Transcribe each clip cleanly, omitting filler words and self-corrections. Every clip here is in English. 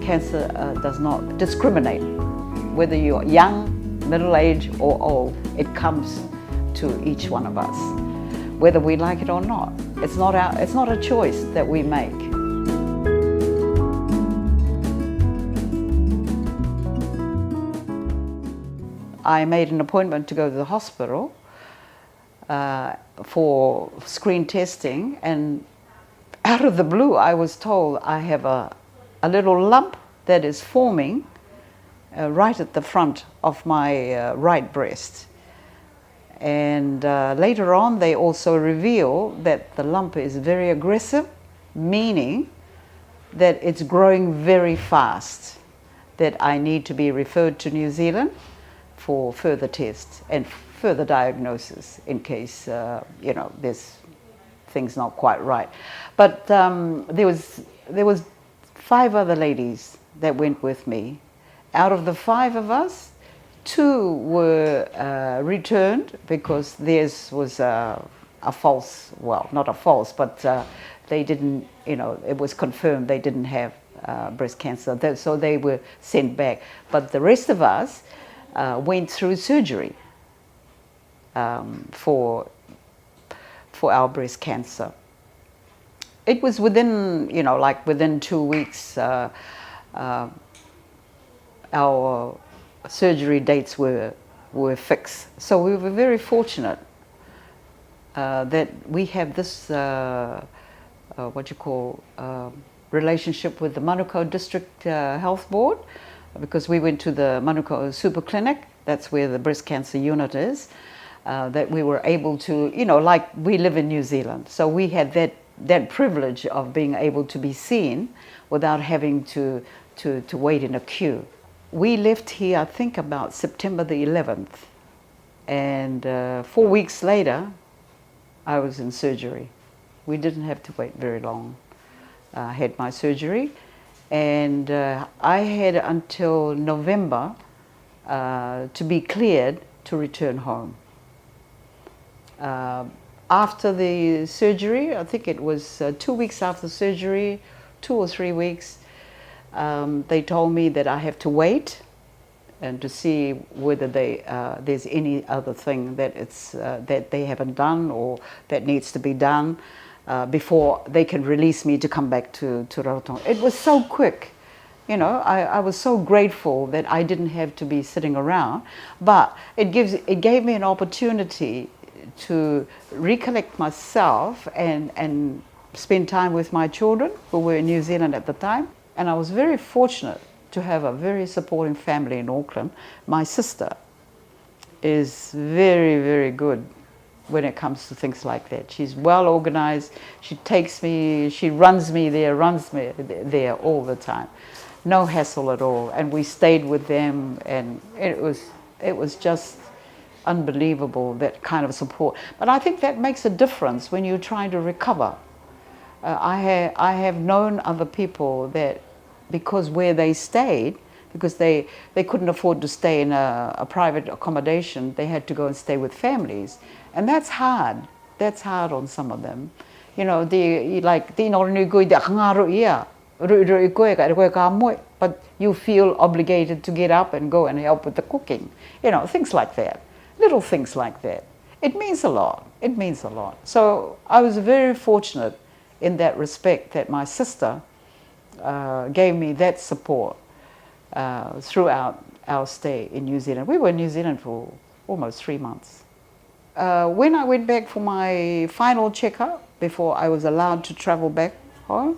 cancer does not discriminate. Whether you're young, middle-aged or old, it comes to each one of us, whether we like it or not. It's not a choice that we make. I made an appointment to go to the hospital for screen testing, and out of the blue I was told I have a little lump that is forming right at the front of my right breast. And later on they also reveal that the lump is very aggressive, meaning that it's growing very fast, that I need to be referred to New Zealand for further tests and further diagnosis in case there's things not quite right. But there was 5 other ladies that went with me. Out of the 5 of us, 2 were returned because theirs was a false, well, not a false, but they didn't, it was confirmed they didn't have breast cancer, so they were sent back. But the rest of us went through surgery for our breast cancer. It was within, within 2 weeks, our surgery dates were fixed. So we were very fortunate that we have this relationship with the Manukau District Health Board, because we went to the Manukau Super Clinic. That's where the breast cancer unit is. That we were able to, like we live in New Zealand, so we had that privilege of being able to be seen without having to wait in a queue. We left here, I think, about September the 11th, and 4 weeks later, I was in surgery. We didn't have to wait very long. I had my surgery, and I had until November to be cleared to return home. After the surgery, I think it was 2 weeks after surgery, 2 or 3 weeks, they told me that I have to wait and to see whether there's any other thing that they haven't done or that needs to be done before they can release me to come back to Rarotonga. It was so quick. I was so grateful that I didn't have to be sitting around, but it gave me an opportunity to recollect myself and spend time with my children who were in New Zealand at the time. And I was very fortunate to have a very supporting family in Auckland. My sister is very, very good when it comes to things like that. She's well organized. She takes me, she runs me there all the time. No hassle at all. And we stayed with them, and it was just unbelievable, that kind of support. But I think that makes a difference when you're trying to recover. I have known other people that, because where they stayed, because they couldn't afford to stay in a private accommodation, they had to go and stay with families. And that's hard. That's hard on some of them. But you feel obligated to get up and go and help with the cooking. Things like that. Little things like that. It means a lot. It means a lot. So I was very fortunate in that respect that my sister gave me that support throughout our stay in New Zealand. We were in New Zealand for almost 3 months. When I went back for my final checkup, before I was allowed to travel back home,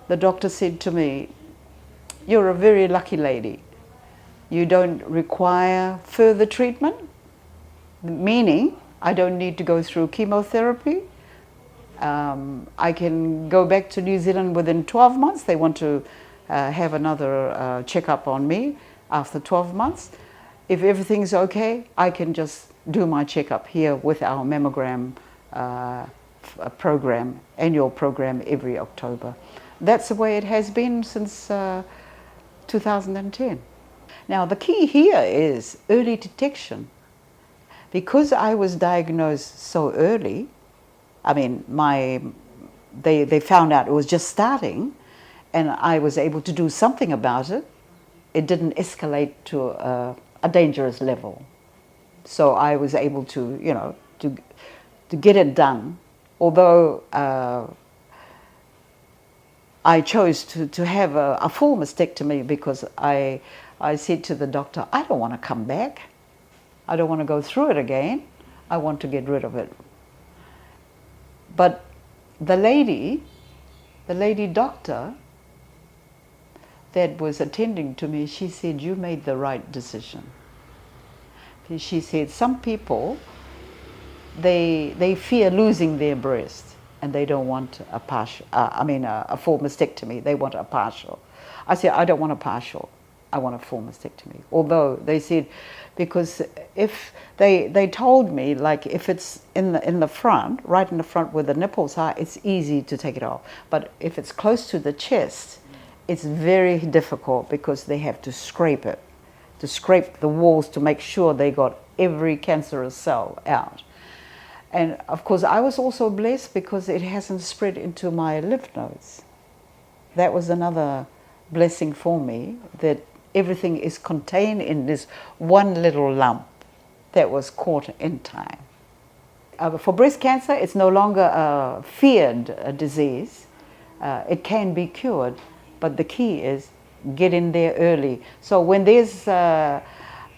the doctor said to me, "You're a very lucky lady. You don't require further treatment," meaning I don't need to go through chemotherapy. I can go back to New Zealand within 12 months. They want to have another checkup on me after 12 months. If everything's okay, I can just do my checkup here with our mammogram program, annual program every October. That's the way it has been since 2010. Now the key here is early detection. Because I was diagnosed so early, I mean, they found out it was just starting, and I was able to do something about it. It didn't escalate to a dangerous level. So I was able to, you know, to get it done. Although I chose to have a full mastectomy because I said to the doctor, I don't want to come back. I don't want to go through it again. I want to get rid of it. But the lady doctor that was attending to me, she said, you made the right decision. She said, some people, they fear losing their breast and they don't want a partial, a full mastectomy. They want a partial. I said, I don't want a partial. I want a full mastectomy. Although they said, because if they told me, like if it's in the front, right in the front where the nipples are, it's easy to take it off. But if it's close to the chest, it's very difficult because they have to scrape it, to scrape the walls to make sure they got every cancerous cell out. And of course, I was also blessed because it hasn't spread into my lymph nodes. That was another blessing for me, that everything is contained in this one little lump that was caught in time. For breast cancer, it's no longer a feared disease. It can be cured, but the key is get in there early. So when there's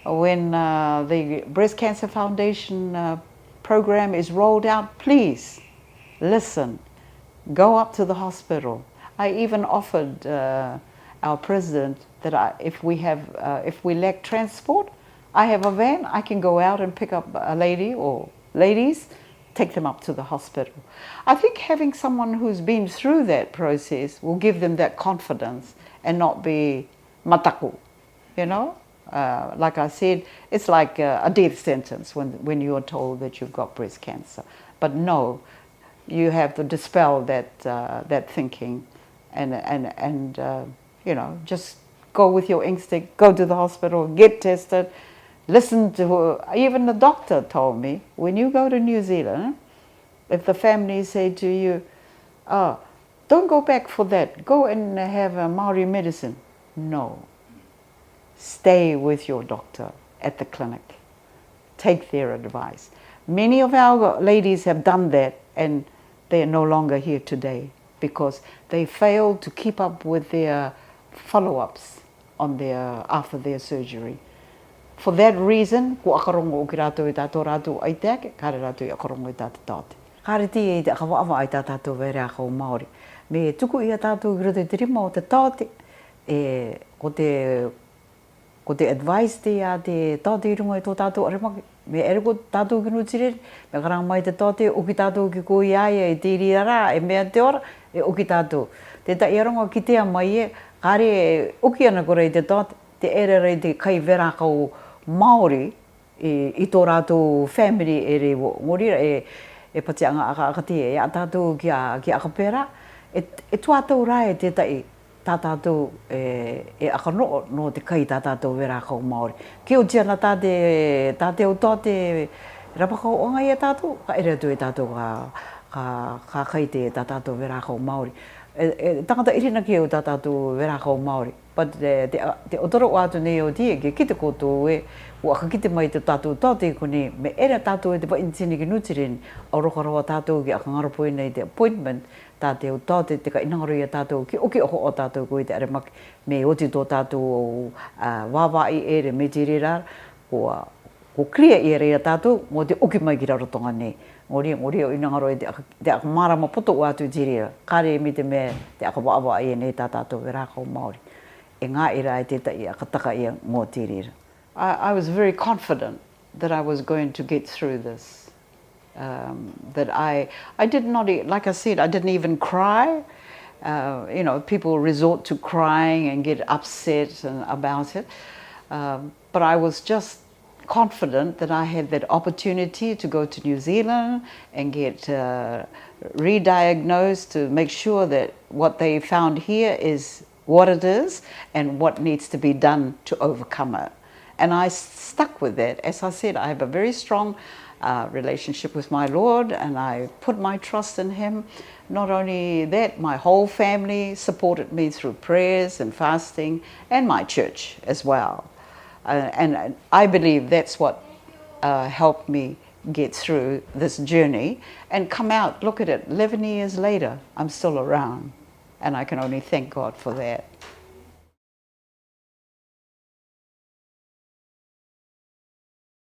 when the Breast Cancer Foundation program is rolled out, please listen, go up to the hospital. I even offered our president that if we lack transport, I have a van, I can go out and pick up a lady or ladies, take them up to the hospital. I think having someone who's been through that process will give them that confidence and not be mataku, you know? Like I said, it's like a death sentence when you're told that you've got breast cancer. But no, you have to dispel that thinking and you know, just go with your instinct, go to the hospital, get tested, listen to, even the doctor told me, when you go to New Zealand, if the family say to you, oh, don't go back for that, go and have a Maori medicine. No. Stay with your doctor at the clinic. Take their advice. Many of our ladies have done that and they are no longer here today because they failed to keep up with their follow-ups on after their surgery. For that reason, ko akarongo o ki rātou i tātou rātou ai teake, kare rātou i akarongo i tātou tāte. Kare ti e te akawawa ai tātou wera ako Māori. Me tuku i a tātou i roto i te rima o te tāte, ko te advice te a te tāte i runga i tō tātou aremaki. Me ere ko tātou ki nutirere, me karanga mai te tāte, o ki tātou ki ko i aia, e te iri ara, e mea te ora, e o ki tātou. Te ta i aronga ki tea mai e, kare uki ana kore i te tāte, te ere rei te kai vera kau Māori i tō rātou family e re ngorira e pati anga akati e a tātou ki akapera e tuatau rai e te tai tā tātou e akano no te kai tā tātou vera kau Māori. Ki o tiana tāte o tāte rapakau onga i a tātou, ka ere atu e tātou ka kai te tā tātou vera kau Māori. Tangata irina ki o tā tātou vera kau Māori. But te otoro o atu nei o tie, ki te koutou e, ua ka kite mai te tātou tātou kone, me ere tātou e te paintini ki nutirin, au rokaroa tātou ki akangaropo nei te appointment, tātou tātou te ka inangaro i a tātou ki oki oho o tātou ko i te aremaki, me oti tō tātou wāwai ere me te rera, ko kria i ere a tātou, mo te oki mai ki rarotonga nei. Ngori o inangaro e te akamārama poto o atu te rera, kare me te mea te akawaawa e nei tā tātou e rākau Māori. E ngā ira e tētai akataka ia ngō te rira. I was very confident that I was going to get through this. That I did not, like I said, I didn't even cry. You know, people resort to crying and get upset about it. But I was just confident that I had that opportunity to go to New Zealand and get re-diagnosed to make sure that what they found here is what it is and what needs to be done to overcome it. And I stuck with that. As I said, I have a very strong relationship with my Lord, and I put my trust in Him. Not only that, my whole family supported me through prayers and fasting, and my church as well. And I believe that's what helped me get through this journey and come out. Look at it, 11 years later, I'm still around, and I can only thank God for that.